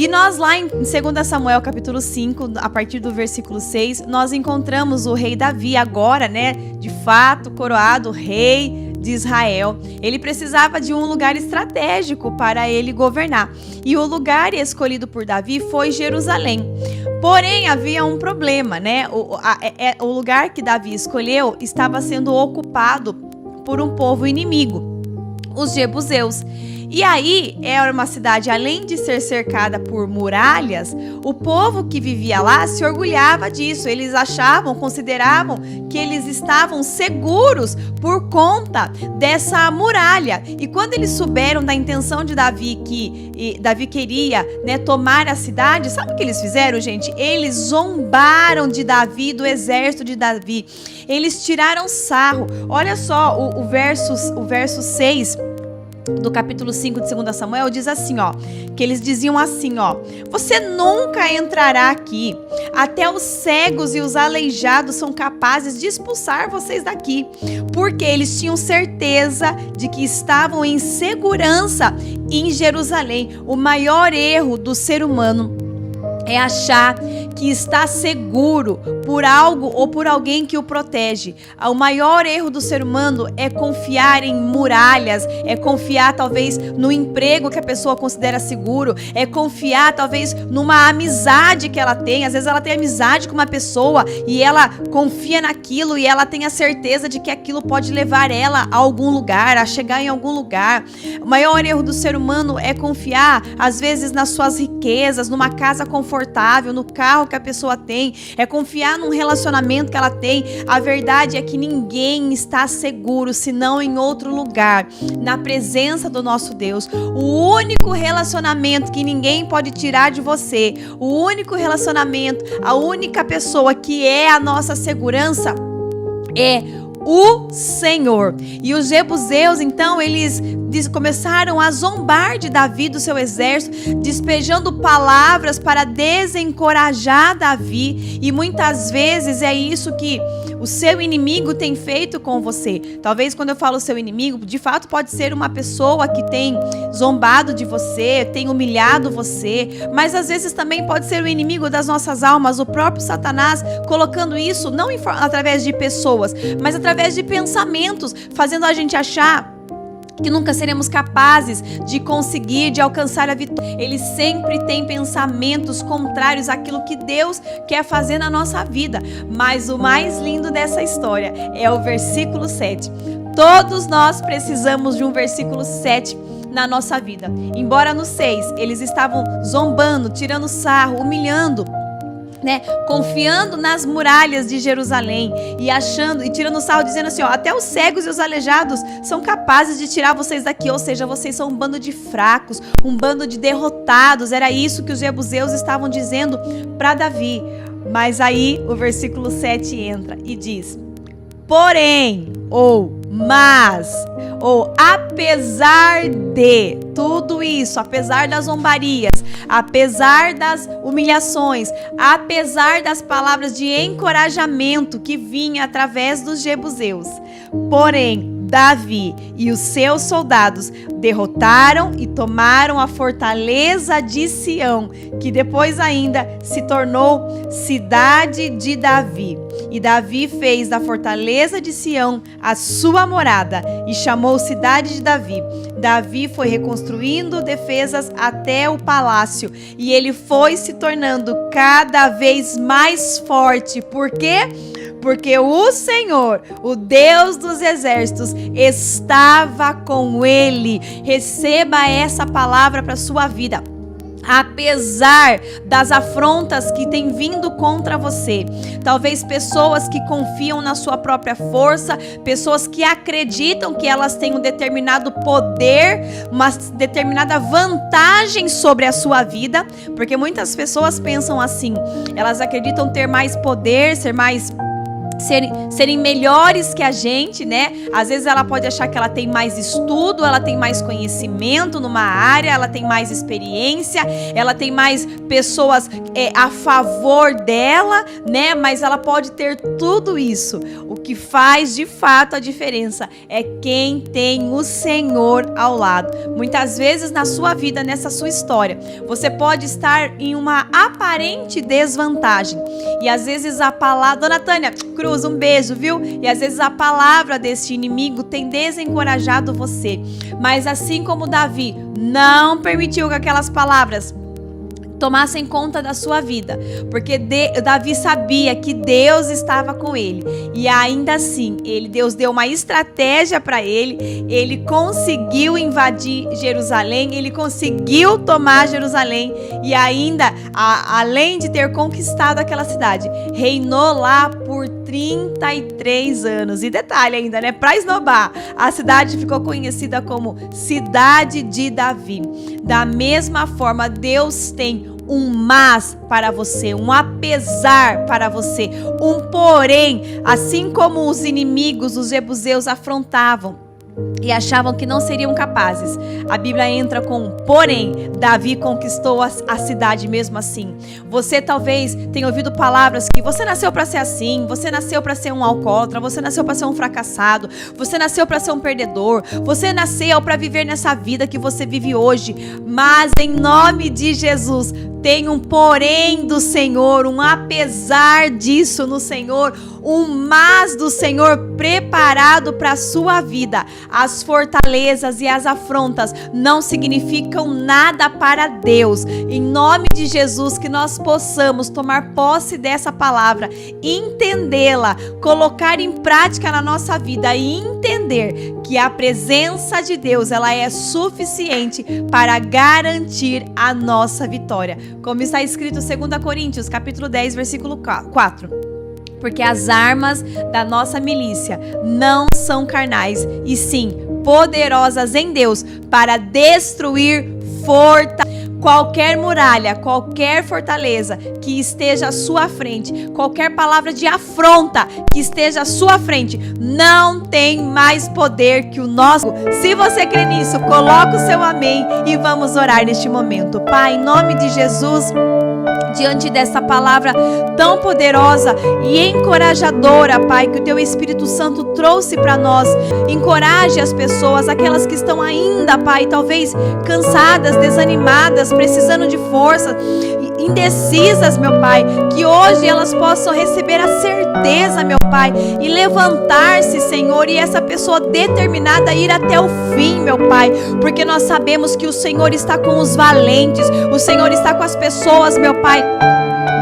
E nós lá em 2 Samuel capítulo 5, a partir do versículo 6, nós encontramos o rei Davi agora, né, de fato coroado rei de Israel. Ele precisava de um lugar estratégico para ele governar. E o lugar escolhido por Davi foi Jerusalém. Porém, havia um problema, né? O lugar que Davi escolheu estava sendo ocupado por um povo inimigo, os jebuseus. E aí, era uma cidade, além de ser cercada por muralhas, o povo que vivia lá se orgulhava disso. Eles consideravam que eles estavam seguros por conta dessa muralha. E quando eles souberam da intenção de Davi, que Davi queria, né, tomar a cidade, sabe o que eles fizeram, gente? Eles zombaram de Davi, do exército de Davi. Eles tiraram sarro. Olha só, o verso 6... do capítulo 5 de 2 Samuel diz assim, ó, que eles diziam assim, ó: você nunca entrará aqui, até os cegos e os aleijados são capazes de expulsar vocês daqui, porque eles tinham certeza de que estavam em segurança em Jerusalém. O maior erro do ser humano é achar que está seguro por algo ou por alguém que o protege. O maior erro do ser humano é confiar em muralhas, é confiar talvez no emprego que a pessoa considera seguro, é confiar talvez numa amizade que ela tem. Às vezes ela tem amizade com uma pessoa e ela confia naquilo e ela tem a certeza de que aquilo pode levar ela a algum lugar, a chegar em algum lugar. O maior erro do ser humano é confiar, às vezes, nas suas riquezas, numa casa confortável, no carro que a pessoa tem, é confiar num relacionamento que ela tem. A verdade é que ninguém está seguro senão em outro lugar, na presença do nosso Deus. O único relacionamento que ninguém pode tirar de você, o único relacionamento, a única pessoa que é a nossa segurança é o Senhor. E os jebuseus, então, eles começaram a zombar de Davi, do seu exército, despejando palavras para desencorajar Davi. E muitas vezes é isso que o seu inimigo tem feito com você. Talvez quando eu falo seu inimigo, de fato pode ser uma pessoa que tem zombado de você, tem humilhado você, mas às vezes também pode ser o inimigo das nossas almas, o próprio Satanás, colocando isso não através de pessoas, mas através de pensamentos, fazendo a gente achar que nunca seremos capazes de conseguir, de alcançar a vitória. Ele sempre tem pensamentos contrários àquilo que Deus quer fazer na nossa vida. Mas o mais lindo dessa história é o versículo 7. Todos nós precisamos de um versículo 7 na nossa vida. Embora no 6 eles estavam zombando, tirando sarro, humilhando, né, confiando nas muralhas de Jerusalém e achando e tirando sarro, dizendo assim, ó, até os cegos e os aleijados são capazes de tirar vocês daqui, ou seja, vocês são um bando de fracos, um bando de derrotados. Era isso que os jebuseus estavam dizendo para Davi. Mas aí o versículo 7 entra e diz: porém, apesar de tudo isso, apesar das zombarias, apesar das humilhações, apesar das palavras de encorajamento que vinha através dos jebuseus, porém, Davi e os seus soldados derrotaram e tomaram a fortaleza de Sião, que depois ainda se tornou cidade de Davi. E Davi fez da fortaleza de Sião a sua morada e chamou cidade de Davi. Davi foi reconstruindo defesas até o palácio e ele foi se tornando cada vez mais forte. Por quê? Porque o Senhor, o Deus dos exércitos, estava com ele. Receba essa palavra para a sua vida. Apesar das afrontas que têm vindo contra você, talvez pessoas que confiam na sua própria força, pessoas que acreditam que elas têm um determinado poder, uma determinada vantagem sobre a sua vida, porque muitas pessoas pensam assim, elas acreditam ter mais poder, ser mais serem melhores que a gente, né? Às vezes ela pode achar que ela tem mais estudo, ela tem mais conhecimento numa área, ela tem mais experiência, ela tem mais pessoas a favor dela, né? Mas ela pode ter tudo isso. O que faz de fato a diferença é quem tem o Senhor ao lado. Muitas vezes na sua vida, nessa sua história, você pode estar em uma aparente desvantagem. E às vezes a palavra... Dona Tânia Cruz, um beijo, viu? E às vezes a palavra deste inimigo tem desencorajado você. Mas assim como Davi não permitiu que aquelas palavras tomassem conta da sua vida, porque Davi sabia que Deus estava com ele, e ainda assim, Deus deu uma estratégia para ele conseguiu invadir Jerusalém, ele conseguiu tomar Jerusalém, e ainda, além de ter conquistado aquela cidade, reinou lá por 33 anos, e detalhe ainda, né, para esnobar, a cidade ficou conhecida como Cidade de Davi. Da mesma forma, Deus tem um mas para você, um apesar para você, um porém, assim como os inimigos, os jebuseus afrontavam e achavam que não seriam capazes. A Bíblia entra com um porém. Davi conquistou a cidade mesmo assim. Você talvez tenha ouvido palavras que você nasceu para ser assim, você nasceu para ser um alcoólatra, você nasceu para ser um fracassado, você nasceu para ser um perdedor, você nasceu para viver nessa vida que você vive hoje. Mas em nome de Jesus, tem um porém do Senhor, um apesar disso no Senhor, um mas do Senhor preparado para a sua vida. As fortalezas e as afrontas não significam nada para Deus. Em nome de Jesus, que nós possamos tomar posse dessa palavra, entendê-la, colocar em prática na nossa vida e entender que a presença de Deus, ela é suficiente para garantir a nossa vitória. Como está escrito em 2 Coríntios, capítulo 10, versículo 4. Porque as armas da nossa milícia não são carnais, e sim poderosas em Deus para destruir qualquer muralha, qualquer fortaleza que esteja à sua frente, qualquer palavra de afronta que esteja à sua frente, não tem mais poder que o nosso. Se você crê nisso, coloca o seu amém e vamos orar neste momento. Pai, em nome de Jesus, diante dessa palavra tão poderosa e encorajadora, Pai, que o Teu Espírito Santo trouxe para nós, encoraje as pessoas, aquelas que estão ainda, Pai, talvez cansadas, desanimadas, precisando de força, indecisas, meu Pai, que hoje elas possam receber a certeza, meu Pai, e levantar-se, Senhor, e essa pessoa determinada a ir até o fim, meu Pai, porque nós sabemos que o Senhor está com os valentes, o Senhor está com as pessoas, meu Pai,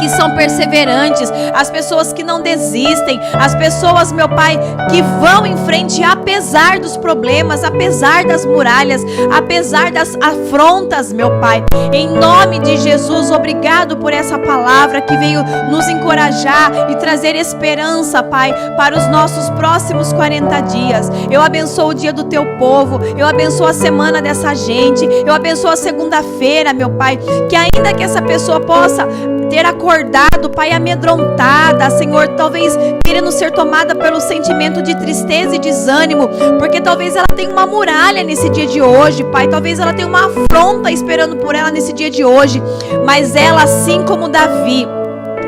que são perseverantes, as pessoas que não desistem, as pessoas, meu Pai, que vão em frente apesar dos problemas, apesar das muralhas, apesar das afrontas, meu Pai. Em nome de Jesus, obrigado por essa palavra que veio nos encorajar e trazer esperança, Pai, para os nossos próximos 40 dias. Eu abençoo o dia do Teu povo, eu abençoo a semana dessa gente, eu abençoo a segunda-feira, meu Pai, que ainda que essa pessoa possa ter acordado, Pai, amedrontada, Senhor, talvez querendo ser tomada pelo sentimento de tristeza e desânimo, porque talvez ela tenha uma muralha nesse dia de hoje, Pai, talvez ela tenha uma afronta esperando por ela nesse dia de hoje, mas ela, assim como Davi,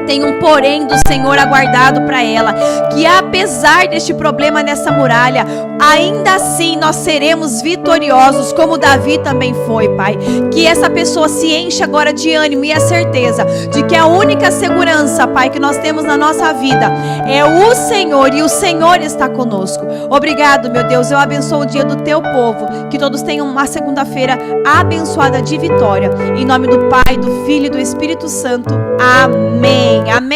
tem um porém do Senhor aguardado para ela, que apesar deste problema nessa muralha, ainda assim nós seremos vitoriosos, como Davi também foi, Pai. Que essa pessoa se enche agora de ânimo e a certeza de que a única segurança, Pai, que nós temos na nossa vida é o Senhor, e o Senhor está conosco. Obrigado, meu Deus, eu abençoo o dia do Teu povo, que todos tenham uma segunda-feira abençoada de vitória. Em nome do Pai, do Filho e do Espírito Santo. Amém. Amém.